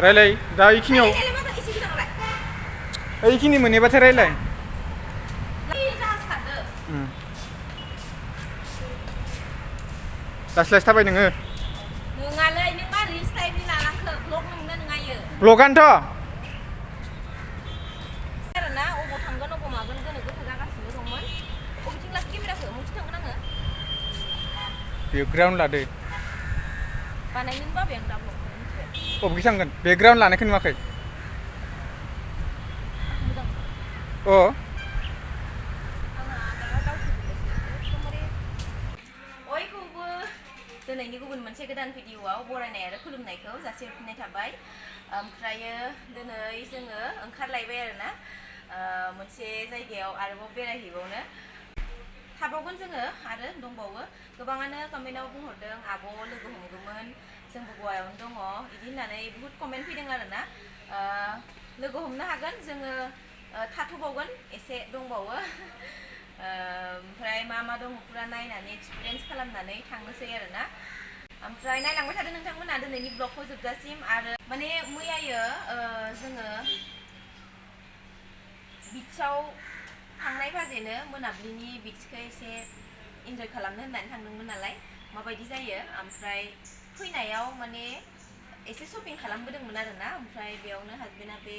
रायलाय दा इखिनियाव इखिनि मोनहैबाथाय रायलाय लासै लासै थाबाय नोङो नोङालै नों मा रिल्स टाइपनि लालांखो ब्लग नोंना नोङा इयो ब्लगानोथ' आरोना अबाव थांगोन अबाव मागोन गोनो गोथो जागासिनो दंमोन अबेथिं लाखो केमेराखौ मोनसे थांगोन आङो बेकग्राउन्ड लादो बानायनोनो बाबाय आं दा ब्लगखौ मिथिबाय अबेखि थांगोन बेकग्राउन्ड लानायखौ नुवाखै अ बयखौबो दिनैनि गुबुन मोनसे गोदान भिडिअआव बरायनाय आरो खुलुमनायखौ जासिहरफिननाय थाबाय ओमफ्रायो दिनै जोङो ओंखारलायबाय आरोना मोनसे जायगायाव आरोबाव बेरायहैबावनो थाबावगोन जोङो आरो दंबावो गोबाङानो कमेन्टआव बुंहरदों आब' लोगो हमगौमोन जोंबो गवायावनो दङ बिदि होननानै बुहुत कमेन्ट फैदों आरोना लोगो हमनो हागोन जोङो थाथ'बावगोन एसे दंबावो ओमफ्राय मा मा दङ फुरा नायनानै एक्सपिरियेन्स खालामनानै थांनोसै आरोना ओमफ्राय नायलांबाय थादों नोंथांमोना दिनैनि ब्लगखौ जोबजासिम आरो माने मैयायो जोङो बिचआव थांनाय बाजेनो मोनाबिलिनि बिचखौ एसे इन्जय खालामनो होननानै थांदोंमोन नालाय माबायदि जायो ओमफ्राय फैनायाव माने एसे शपिं खालामबोदोंमोन आरोना ओमफ्राय बेयावनो हाजबेन्डआ बे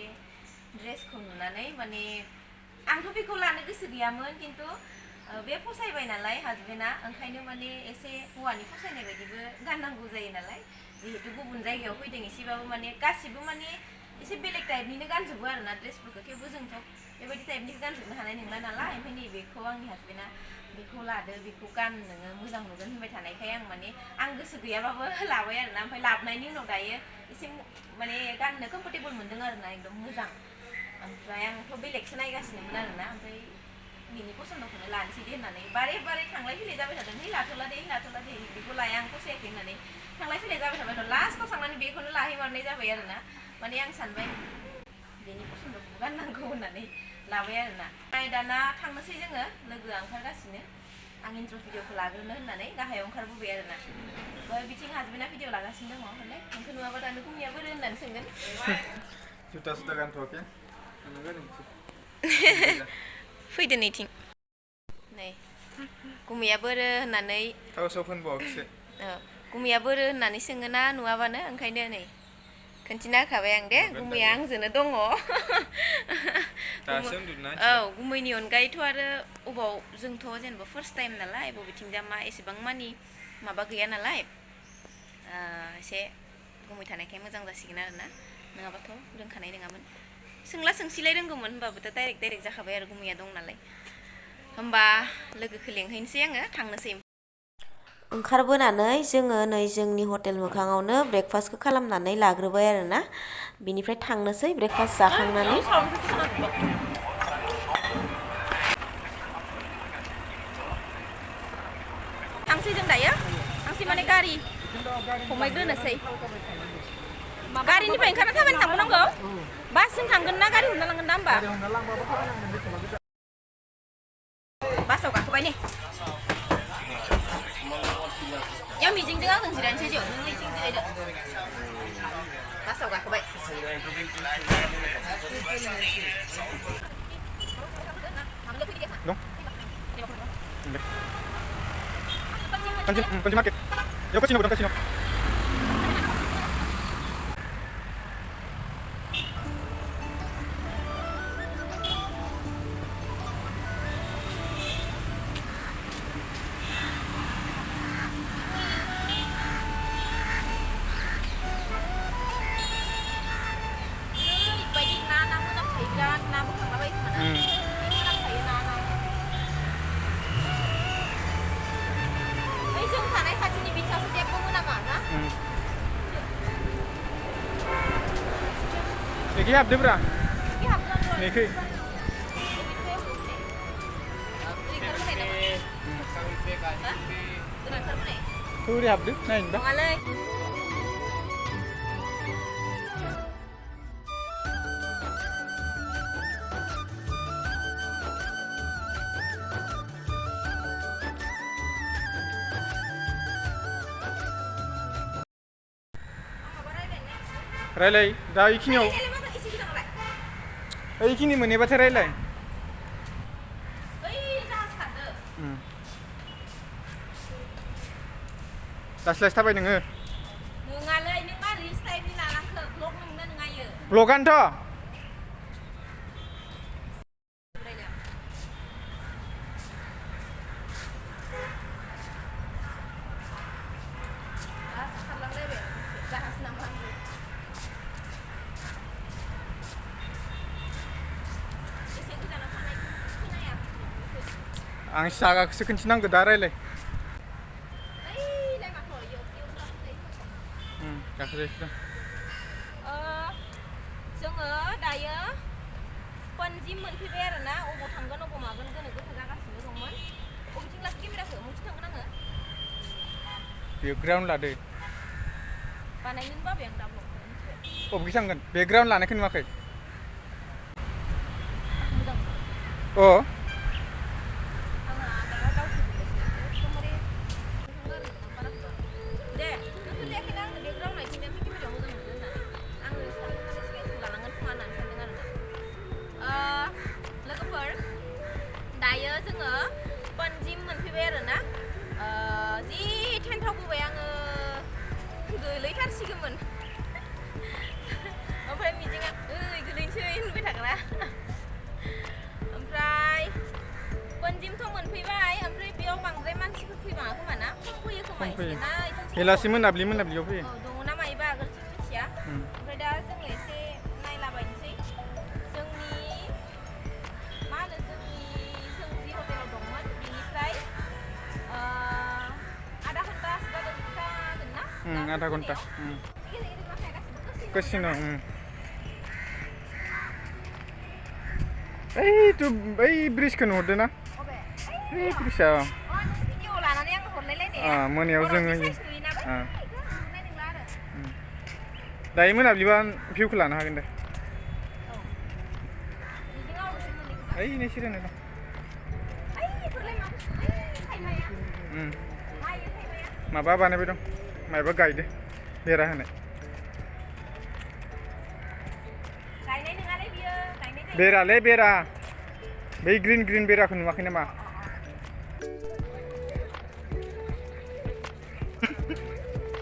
ड्रेसखौ नुनानै माने आंथ' बेखौ लानो गोसो गैयामोन खिन्थु बे फसायबाय नालाय हाजबेन्डआ ओंखायनो माने एसे हौवानि फसायनाय बायदिबो गाननांगौ जायो नालाय जिहेतु गुबुन जायगायाव फैदों एसेबाबो माने गासिबो माने एसे बेलेग टाइपनिनो गानजोबो आरोना ड्रेसफोरखौ थेवबो जोंथ' बेबायदि टाइपनिखौ गानजोबनो हानाय नंला नालाय ओमफ्राय नैबेखौ आंनि हाजबेन्डआ बेखौ लादो बेखौ गान नोङो मोजां नुगोन होनबाय थानायखाय आं माने आं गोसो गैयाबाबो लाबाय आरोना ओमफ्राय लाबोनायनि उनाव दायो एसे माने गाननो कमफर्टेबल मोनदों आरोना एकदम मोजां ओमफ्राय आंथ' बेलेगसो नायगासिनोमोन आरोना ओमफ्राय बिनि पसन्दखौनो लानोसै दे होननानै बारे बारे थांलाय फैलाय जाबाय थादों है लाथ'ला दे बेखौ लाया आं फसायाखै होननानै थांलाय फैलाय जाबाय थाबाय दं लास्टआव थांनानै बेखौनो लाहैमारनाय जाबाय आरोना माने आं सानबाय बेनि पसन्दखौ गाननांगौ होननानै लाबाय आरोना ओमफ्राय दाना थांनोसै जोङो लोगोआ ओंखारगासिनो आं इन्ट्र' भिडिअखौ लाग्रोनो होननानै गाहायाव ओंखारबोबाय आरोना ओमफ्राय बिथिं हाजबेन्डआ भिडिअ लागासिनो दङ होनलाय नोंखौ नुवाबा दानो गुमिया बोरो होननानै सोंगोन जुथा सुथा गानथ'वाखै फैदो नैथिं नै गुमैया बोरो होननानै थाव साव फोनबावाखैसो गुमैया बोरो होननानै सोङोना नुवाबानो ओंखायनो नै खोन्थिना होखाबाय आं दे गुमैया आंजोंनो दङ औ गुमैनि अनगायैथ' आरो अबाव जोंथ' जेनेबा फार्स्ट टाइम नालाय बबेथिंजा मा एसेबां मानि माबा गैया नालाय एसे गुमै थानायखाय मोजां जासिगोन आरोना नङाबाथ' रोंखानाय नङामोन सोंला सोंसिलाय रोंगौमोन होनबाबोथ' डाइरेक्ट जाखाबाय आरो गुमैया दं नालाय होमबा लोगोखौ लेंहैनोसै आङो थांनोसै ओंखारबोनानै जोङो नै जोंनि हटेल मोखाङावनो ब्रेकफास्टखौ खालामनानै लाग्रोबाय आरोना बिनिफ्राय थांनोसै ब्रेकफास्ट जाखांनानै थांसै जों दायो थांसै माने गारि हमैग्रोनोसै गारिनिफ्राय ओंखारना थाबायनो थांबावनांगौ बासजों थांगोन ना गारि हमना लांगोन ना होमबा बासाव गाखोबाय ने याव मिजिंजों आंजों जिरायनोसै जिउ नों इथिं जिरायदो बासाव गाखोबाय Kunci market. Yo kasino bukan kasino. Iki habde bra. Niki. Tuh di habde, nah ini dah. रायलाय दा इखिनियाव रायलाय मा एसे गिदांलाय इखिनि मोनहैबाथाय रायलाय ओइ जाहाज खारदो लासै लासै थाबाय नोङो नोङालै नों मा रिल्स टाइपनि लालांखो ब्लग नोंनो नोङायो ब्लगानोथ' खारलांलायबाय जाहाज नामा एसे गोजानाव थानाय खोनाया आं जागाखौसो खोन्थिनांगौ दा रायलाय ओइलाय माथो इयाव गाखोजायो जोङो दायो पनजिम मोनफैबाय आरोना अबाव थांगोन अबाव मागोन गोनो गोथो जागासिनो दंमोन बबेथिं लाखो केमेराखौ बबेथिं थांगोन आङो बेकग्राउन्ड लादो बानायनोनो बाबाय आं दा ब्लगखौ मिथिबाय बबेखि थांगोन बेकग्राउन्ड लानायखौ नुवाखै मोजां अ आंहा दा दावखोजोबबायसो एकदमबारे दे नों खोन्थायाखैना आंनो बेकग्राउन्ड नायथिंदों केमेरायाव मोजां नुदों होननानै आङो सानदों माने सिगांथिं लानांगोन खोमा होननानै सानदों आरोना लोगोफोर दायो जोङो पनजिम मोनफैबाय आरोना जि टेन्टावबोबाय आङो गोलैथारसिगौमोन ओमफ्राय मिजिङा ओइ गोलैनोसै होनबाय थाग्रा ओमफ्राय पनजिमथ' मोनफैबाय ओमफ्राय बेयाव बांद्राय मानसिफोर फैबाङा खोमा ना खम फैयो खोमा एसे ना बेलासि मोनाब्लियाव फैयो दङ ना मायोबा आगोलथिं मिथिया ओमफ्राय दा जोङो एसे नायलाबायनोसै जोंनि मा होनो जों जि हटेलाव दंमोन बिनिफ्राय आधा घन्टासो जागोन ना आधा घन्टा कसिनो बै ब्रिजखौ नुहरदो ना बै ब्रिजआ भिडिअ लानानै आं हरलायलायनाया मोनायाव जोङो नुयोना नुनाय नंला आरो दायो मोनाब्लिबा भिउखौ लानो हागोन दे ओइ नै सिरियानो दं माबा बानायबाय दं माबा गायदो बेरा होनाय बेरालै बेरा बै ग्रिन ग्रिन बेराखौ नुवाखै नामा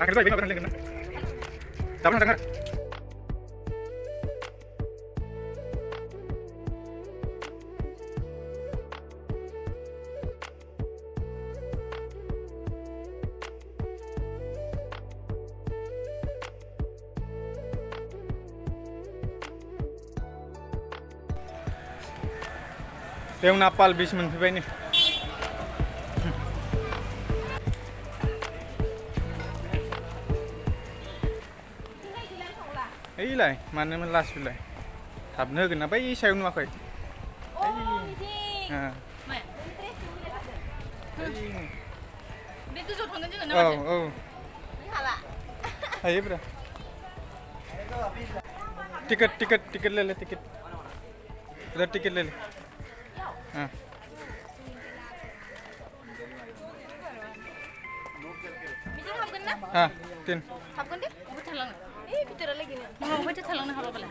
आखिर जाहैबाय माबा रायलायगोन ना दाबो थांगोन बेयाव नापाल बिच मोनफैबाय नै ओइलाय मानोमोन लास बिलाय थाबनो होगोन ना बै सायाव नुवाखै बे गोजौआव थांगोन जोङो ना औ माथो औ हाला हायोब्रा टिकेट ले ले टिकेट उधर टिकेट ले ले हाँ मिजिं हाबगोन ना हाँ तीन हाबगोन दे बबे थालांनो भितरालागिनो बबे थालांनो हाबालाय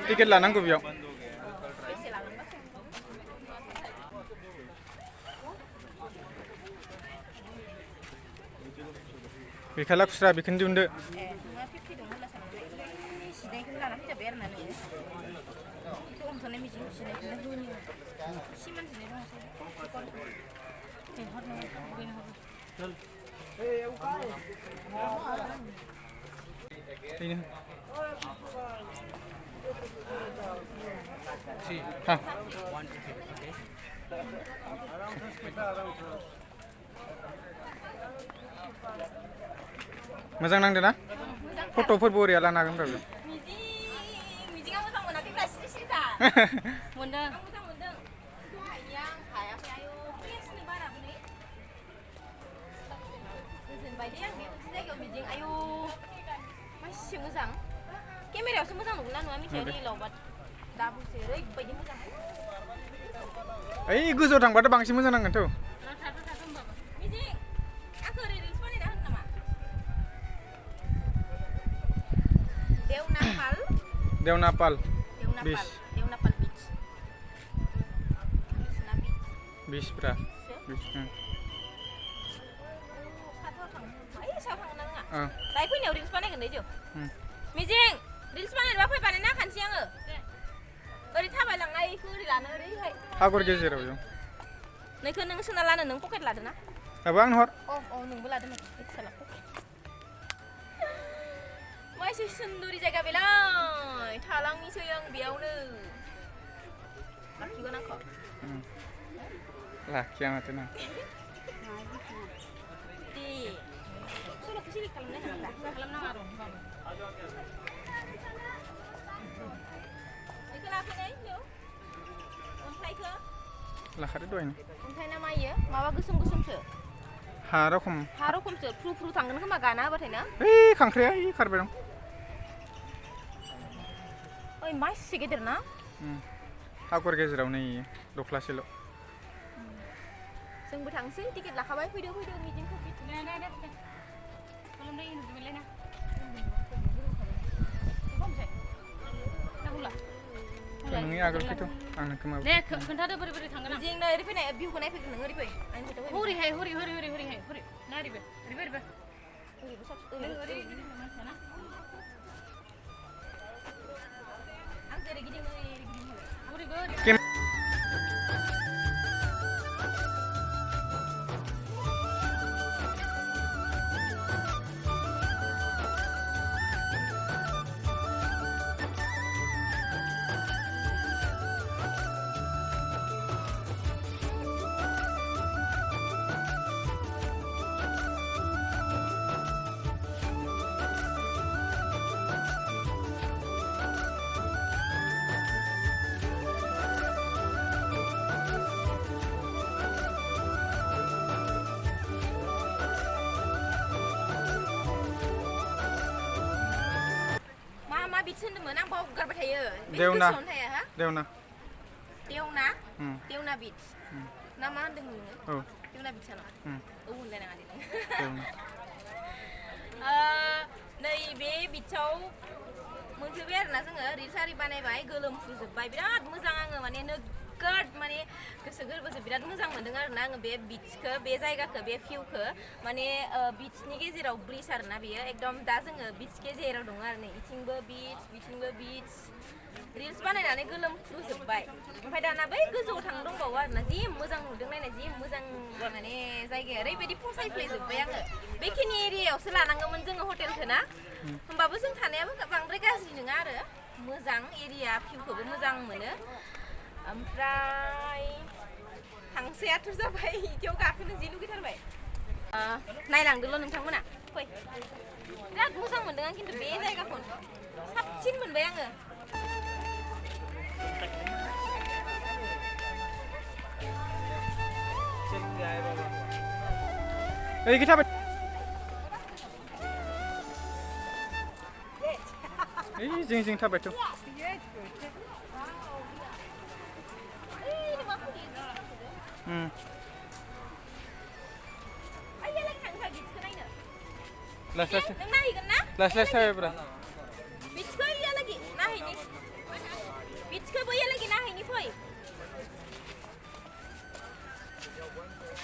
टिकेट लानांगौ बेयाव बेसे लागोन बेखाला खुस्रा बेखौनो दिहुनदो नोंहा 50 दं होनना सानबाय जिनायखौनो लाना फैजाबाय आरोना नोङो बेखौ हमथानाय मिजिं जिनायखौनो होनि सिमान जिनाय दङसै हाँ मोजां नांदो ना फट'फोर बरिया लानो हागोन ब्रा मिजिङा मोजां मोनाखैब्रा सिरि सिरिथा मोनदों आं मोजां मोनदों आइया आं हायाखै आयौ फ्रेसनि बाराबो नै गोजोनबाय दे आं बे मोनसे जायगायाव मिजिं आयौ मासे मोजां केमेरायावसो मोजां नुगोन ना नुवा मिथिया रियेलावबा दाबोसो ओरैबायदि मोजां ओइ गोजौआव थांबाथ' बांसिन मोजां नांगोनथ' मिजिं आंखो ओरै रिल्स बानायना होनो नामा Dewnapal Dewnapal Dewnapal Beach. Dewnapal Beach Krishna Beach beach bra beach साथाव थांनो ओइ सायाव थांनो नोङा ờ दायो फैनायाव रिल्स बानायगोन दे जों ừ. मिजिं रिल्स बानायनोबा फै बानायना खानसै आङो ओरै थाबायलांनायखौ ओरै लानो ओरैहाय हागर गेजेराव जों नैखौ नों सोना लानो नों पकेट लादो ना दाबो आंनो हर औ नोंबो लादो नै फिसाला पकेट मा एसे सुन्दुरि जायगा बेलाय थालांनिसै आं बेयावनो लाखिगोन आंखौ लाखिया माथो ना दे सल'खौ सिलेक्ट खालामनाङा र' बेखौ लाफैनाय बेयाव अन्थाइखौ लाखादो दहायनो अन्थाइ ना मायो माबा गोसोम गोसोमसो हा रखम हा रखमसो फ्रु फ्रु थांगोन खोमा गाना होबाथाय ना ओइ खांख्राया ओइ खारबाय दं ओइ मा एसे गेदेर ना हागर गेजेराव नै दख्लासेल' जोंबो थांसै टिकेट लाखाबाय फैदो मिजिंखौ नोंनि आगोल फैथ' आंनो खोमा दे खोन्थादो बोरै बोरै थांगोन आं मिजिं नै ओरै फैनाय भिउखौ नायफैगोन नों ओरै फै आंनि खोथाखौ हरैहाय हरै ना ओरैबो आं जेरै गिदिङो ओरै गिदिङो हरैबो मा बिट्स होनदोंमोन आं बावगारबाय थायो देवना गोसोआवनो थाया हा देवना देवना बिट्स ना मा होनदोंमोन नोङो औ देवना बिट्सआ ना औ होनलायनाङा दे नों देवना नैबे बिट्सआव मोनफैबाय आरोना जोङो रिल्स आरि बानायबाय गोलोमफ्रुजोब्बाय बिराद मोजां आङो माने नोगोद माने गोसो गोरबोजों बिराद मोजां मोनदों आरोना आङो बे बिट्सखौ बे जायगाखौ बे भिउखौ माने बिट्सनि गेजेराव ब्रिज आरोना बेयो एकदम दा जोङो बिट्स गेजेराव दङ आरो नै बिथिंबो बिट्स रिल्स बानायनानै गोलोमफ्रुजोब्बाय ओमफ्राय दाना बै गोजौआव थांनो दंबावो आरोना जि मोजां नुदों नायनाय जि मोजां माने जायगाया ओरैबायदि फसायफ्लेजोब्बाय आङो बेखिनि एरियायावसो लानांगौमोन जोङो हटेलखौ ना होमबाबो जों थानायाबो बांद्राय गाज्रि नङा आरो मोजां एरिया भिउखौबो मोजां मोनो ओमफ्राय थांसैयाथ' जाबाय बिदियाव गाखोनो जि लुगैथारबाय नायलांदोल' नोंथांमोना फै बिराद मोजां मोनदों आं खिन्थु बे जायगाखौ साबसिन मोनबाय आङो ओइ थाबाय ओइ जिं थाबायथ' लासै थाबायब्रा बिट्सखौ इयालागि नायहैनि बिट्सखौ बैयालागि नायहैनि फै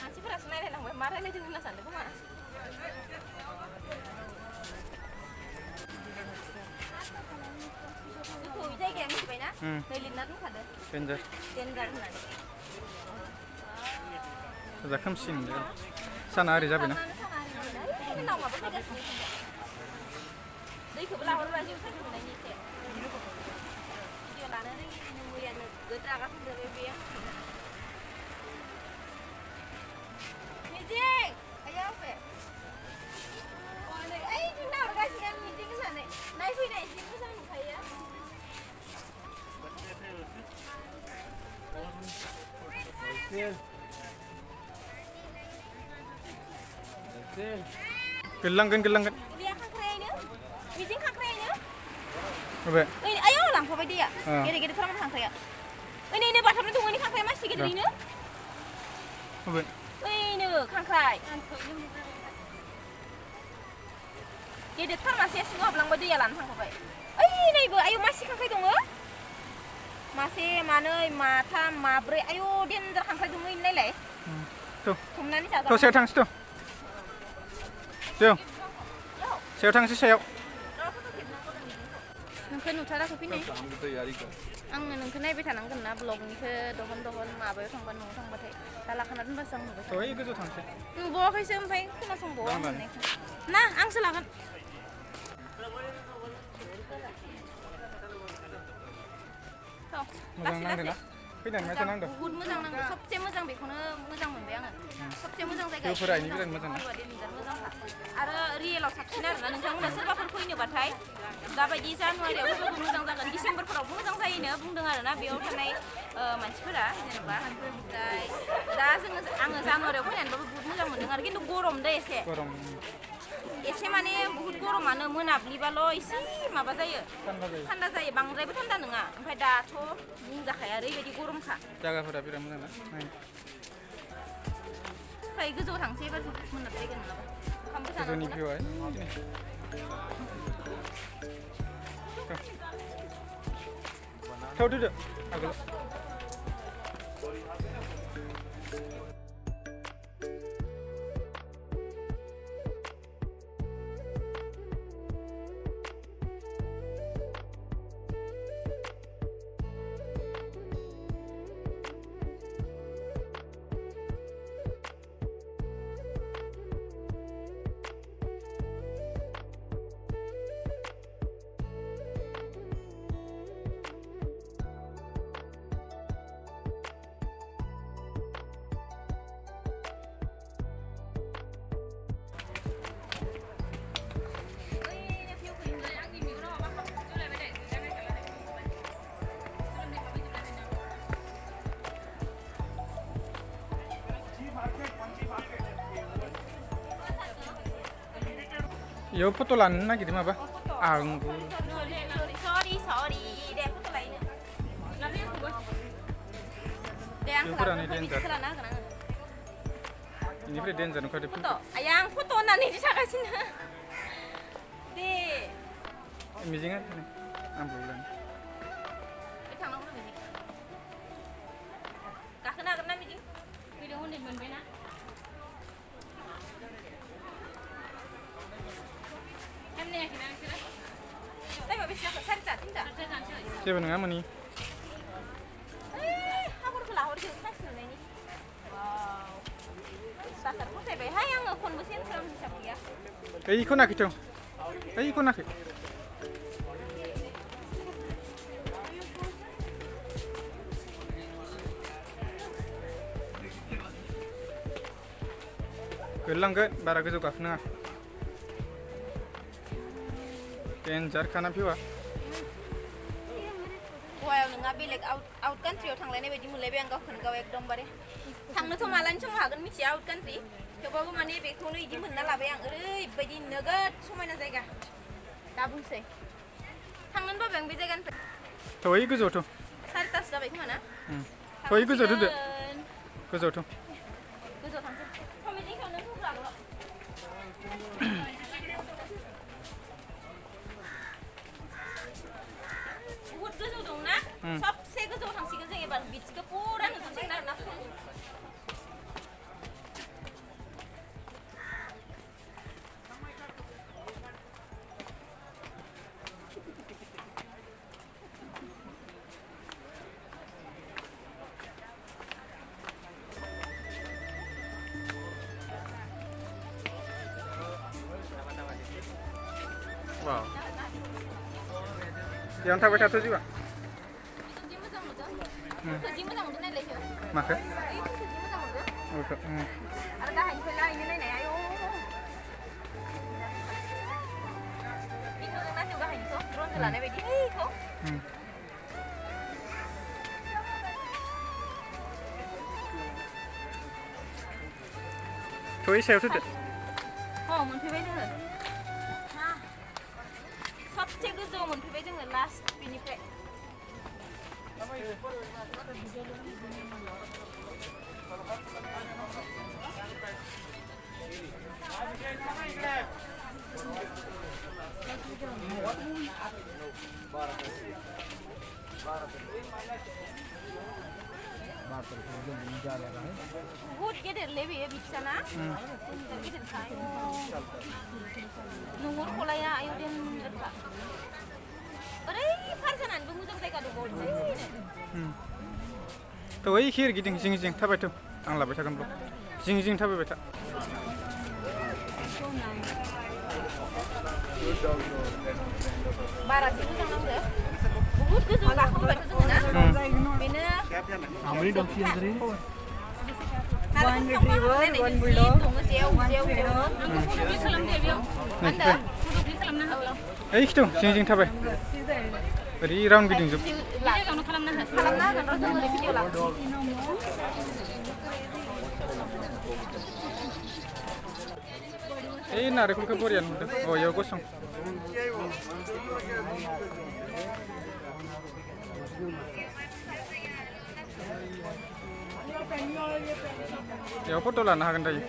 मानसिफोरासो नायलायलांबाय मा रायलायदों होनना सानदों खोमा गोथौ जायगाया मिथिबायना नै लिरना दोनखादो देन्जार होननानै जा खोमसि नुदों साना ओरै जाबायना उनाव माबा फैगासिनो दैखौबो लाहरबा जिउ सायख'नायनि एसे भिडिअ लानो रोङिनि मैया नोगोद रागा जोंदों बे मिजिं आयाव बे ओइ जों नाहरगासिनो आं मिजिं होननानै नायफैनाय जि मोजां नुखायो गोललांगोन दैया खांख्रायनो मिजिं खांख्रायनो अबे ओइ आयौ लांफाबाय दैया गेदेर गेदेर थारमाने खांख्राया ओइ नैनो बाथाबना दङ नै खांख्राया मासि गेदेरैनो अबे ओइनो खांख्राय गेदेरथार मासेया सिङाव हाबलांबाय दैया लानो थांखाबाय ओइ नैबो आयौ मासे खांख्राइ दङ मासे मानै माथाम माब्रै आयौ देन्जार खांख्राइ दङ नायलाय हमनानै जाजा थ' सायाव थांसै थ' जों सायाव थांसै सायाव नोंखौ नुथाराखै फैनाय आङो नोंखौ नायबाय थानांगोन ना ब्लगनिखौ दहन दहन माबायाव थांबा न'आव थांबाथाय दा लाखाना दोनबासो आं नुबाय थ' ओइ गोजौ थांसै नुबावाखैसो ओमफ्राय खोनासंबावा आं होननायखौ ना आंसो लागोन मोजां नांदों ना फैनानै माथो नांदों बुहुत मोजां नांदों सबसे मोजां बेखौनो मोजां मोनबाय आङो सबसे मोजां जायगा भिउफोरा इनि बिराद मोजां ना मोजांखा आरो रियेलाव साबसिन आरोना नोंथांमोना सोरबाफोर फैनोबाथाय दाबायदि जानुवारियाव फैबाबो मोजां जागोन डिसेम्बरफोरावबो मोजां जायोनो बुंदों आरोना बेयाव थानाय मानसिफोरा जेनेबा ओमफ्राय दा आङो जानुवारियाव फैनानैबाबो बुहुत मोजां मोनदों आरो खिन्थु गरम दै एसे गरम एसे माने बुहुत गरमानो मोनाब्लिबाल' एसे माबा जायो थान्दा जायो बांद्रायबो थान्दा नङा ओमफ्राय दाथ' बुंजाखाया ओरैबायदि गरमखा जायगाफोरा बिराद मोजां ना ओमफ्राय गोजौआव थांसै एबार मोनाद्रायगोन नङाबा ओंखामबो गोजौनि जानांगौ भिउआ थाव दोदो आगोलाव इयाव फट' लानो नागिरदों माबा आंबो सरि दे फट' लायनो दे आं भिउफोरानो देन्जार लाना होगोन आङो बेनिफ्राय देन्जार नुखादो फट' आया आं फट' होननानै बिदि थागासिनो दे मिजिङा आंबो लानो थांनांगौ मिजिं गाखोनो हागोन ना मिजिं फैदों हनै मोनबायना जेबो नङा मानि हागरखौ लाहरदो साइस नुनायनि बासार फसायबायहाय आङो खनबेसे होनखो हिसाब गैया ओइखौ नाखैथ' ओइखौ नाखै गोलैलांगोन बारा गोजौ गाखोनाङा देन्जार खाना भिउआ गवायाव नङा बेलेग आउट कान्ट्रियाव थांलायनाय बायदि मोनलायबाय आं गावखौनो गाव एकदमबारे थांनोथ' मालानि समाव हागोन मिथिया आउट कान्ट्रि थेवबाबो माने बेखौनो इदि मोनना लाबाय आं ओरैबायदि नोगोद समायना जायगा दा बुंसै थांनोनो बाबाय आं बे जायगानिफ्राय थ' ओइ गोजौआवथ' 4:30 जाबाय खोमा ना थ' ओइ गोजौआव दोदो गोजौआवथ' गोजौआव थांसै कमेडिखौ नों होग्राल' बुहुत गोजौ दंना सबसे गोजौआव थांसिगोन जों एबार बिचखौ पुरा नुजोबसिगोन आरोना वाव jangan थाबाय थाथ' जिबा जि मोजां नुदों जि मोजां नुदों नायलाय माखो जि मोजां नुदों ओहो आरो गाहायनिफ्राय लायनो नायनाय आयौ बेखौ जों नायनो गाहायनिखौ द्र'नजों लानाय बायदि बेखौ थ'यै सायाव दोदो मोनफैबाय जोङो सबसे गोजौआव मोनफैबाय जोङो लास्ट बिनिफ्राय बहुत गेदेरलै बेयो बिक्साना गेदेरखाय नोंहर खलाया आयौ देनजारखा ओरै फार जानानैबो मोजां जायगा दंबावो थ' ओइ खिर गिदिं जिं जिं थाबायथ' आं लाबाय थागोन ब्लग जिं जिं थाबायबाय था बारासो मोजां नांदो बहुत गोजौ गाखोबायथ' जोङो ना बेनो How many dogs is there? one retriever, one bulldog, जेव फट' क्लिक खालामदे बेयाव फट' क्लिक खालामना हो ओइ खिथु जिं जिं थाबाय ओरै राउन्ड गिदिंजोब बे जायगायावनो खालामना हो खालामना होगोन र' जों ओरै भिडिअ लागोन ओइ नारेंखलखौ बरिया नुदों अ इयाव गसं बेयाव फट' लानो हागोन दायो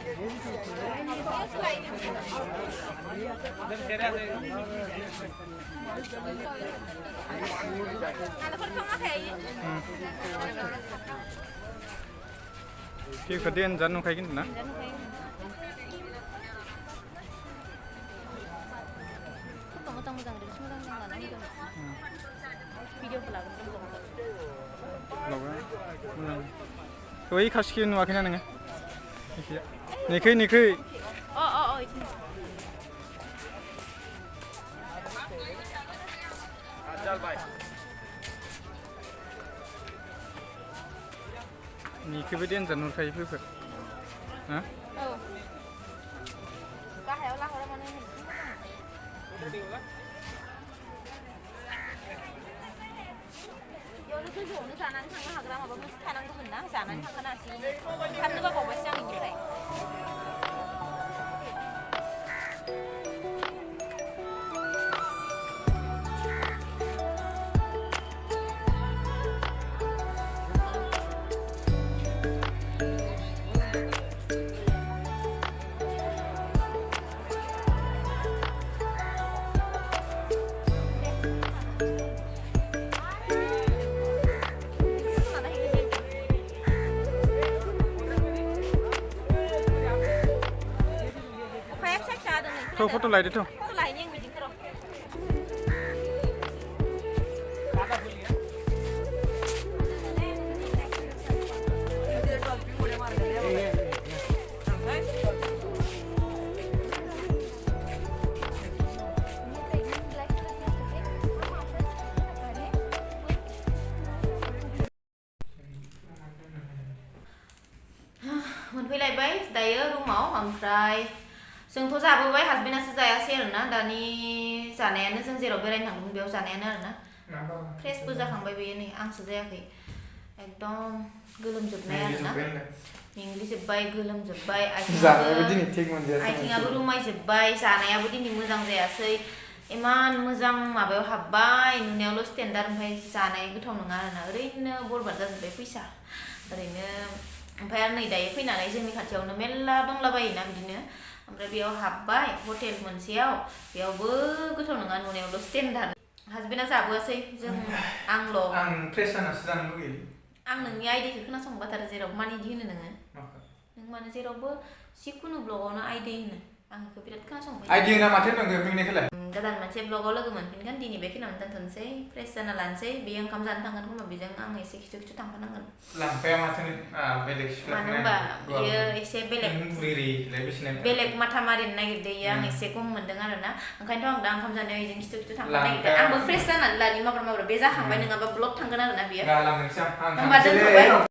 भिउखौ देनजार नुखायो खिन्थु ना मोजां रिल्स मोजां लाना भिडिअखौ लागोन ओइ खासिखौ नुवाखैना नोङो निखै निखै अ निखैबो देनजार नुखायो भिउखौ हा गाहायाव लाहरा माने बेयावनो गोजौआवनो जानानै थांनो हाग्रा माबा मोनसे थानांगौमोन ना जानानै थांगोन आसि थाबनो बावबायसो आं बेनिफ्राय थ' फट' लायदो थ' लायनि आं बिदिनो र' मोनफैलायबाय दायो रुमाव ओमफ्राय जोंथ' जाबोबाय हासबेन्डआसो जायासै आरोना दानि जानायानो जों जेराव बेरायनो थांदोंमोन बेयाव जानायानो आरोना फ्रेशबो जाखांबाय बेयो नै आंसो जायाखै एकदम गोलोमजोबनाय आरोना मेंग्लिजोब्बाय गोलोमजोब्बाय आथिङाबो रुमायजोब्बाय जानायाबो दिनै मोजां जायासै इमान मोजां माबायाव हाबबाय नुनायावल' स्टेन्डार्ड ओमफ्राय जानाय गोथाव नङा आरोना ओरैनो बरबाद जाजोब्बाय फैसा ओरैनो ओमफ्राय आरो नै दायो फैनानै जोंनि खाथियावनो मेल्ला दंलाबायोना बिदिनो ओमफ्राय बेयाव हाबबाय हटेल मोनसेयाव बेयावबो गोथाव नङा नुनायावल' स्टेन्डार्ड हासबेन्डआ जाबोआसै जों आंल' आं फ्रेश जानासो जानो लुगैयो आं नोंनि आइडिखौ खोनासंबाथारो जेराव मानि इदि होनो नोङो नों माने जेरावबो जिखुनु ब्लगावनो आइडि होनो आं बेखौ बिराद खोनासंबाय आइडि होना माथो होननांगौ मिनिनायखौलाय गोदान मोनसे ब्लगाव लोगो मोनफिनगोन दिनै बेखिनियावनो दोनथ'नोसै फ्रेश जाना लानोसै बेयो ओंखाम जानो थांगोन खोमा बेजों आं एसे खिथु खिथु थांफानांगोन लांफाया माथो बेलेग मानो होनबा बियो एसे बेलेग माथा मारिनो नागिरदों इयो आं एसे गम मोनदों आरोना ओंखायनोथ' आं दा ओंखाम जानायाव इजों खिथु खिथु थांफानो नागिरदों आंबो फ्रेश जानानै लानि माब्रा बे जाखांबाय नङाबा ब्लग थांगोन आरोना बियो होमबा दोनथ'बाय